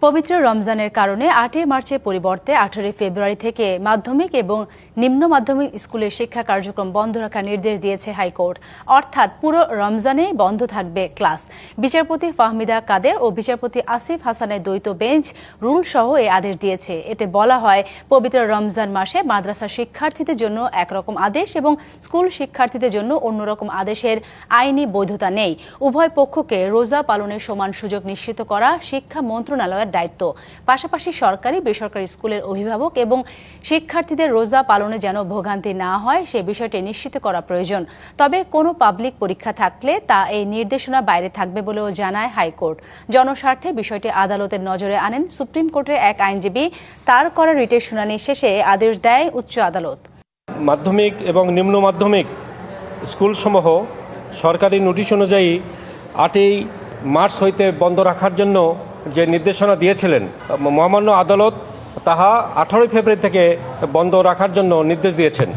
পবিত্র রমজানের কারণে ৮ই মার্চের পরিবর্তে ১৮ ফেব্রুয়ারি থেকে মাধ্যমিক এবং নিম্ন মাধ্যমিক স্কুলের শিক্ষা কার্যক্রম বন্ধ রাখার নির্দেশ দিয়েছে হাইকোর্ট। অর্থাৎ পুরো রমজানেই বন্ধ থাকবে ক্লাস। বিচারপতি ফাহমিদা কাদের ও বিচারপতি আসিফ হাসানের দ্বৈত বেঞ্চ রুল সহ এই আদেশ দিয়েছে। এতে বলা হয়, পবিত্র রমজান মাসে মাদ্রাসা শিক্ষার্থীদের জন্য একরকম আদেশ এবং স্কুল শিক্ষার্থীদের জন্য অন্যরকম আদেশের আইনি বৈধতা নেই। উভয় পক্ষকে রোজা পালনের সমান সুযোগ নিশ্চিত করা শিক্ষা মন্ত্রণালয়ের দায়িত্ব। পাশাপাশি সরকারি বেসরকারি স্কুলের অভিভাবক এবং শিক্ষার্থীদের রোজা পালনে যেন ভোগান্তি না হয় সে বিষয়টি নিশ্চিত করা প্রয়োজন। তবে কোনো পাবলিক পরীক্ষা থাকলে তা এই নির্দেশনা বাইরে থাকবে বলেও জানায় হাইকোর্ট। জনস্বার্থে বিষয়টি আদালতের নজরে আনেন সুপ্রিম কোর্টের এক আইনজীবী। তার করা রিটের শুনানি শেষে আদেশ দেয় উচ্চ আদালত। মাধ্যমিক এবং নিম্ন মাধ্যমিক স্কুলসমূহ সরকারি নোটিশ অনুযায়ী ৮ই মার্চ হইতে বন্ধ রাখার জন্য যে নির্দেশনা দিয়েছিলেন, মহামান্য আদালত তাহা ১৮ ফেব্রুয়ারি থেকে বন্ধ রাখার জন্য নির্দেশ দিয়েছেন।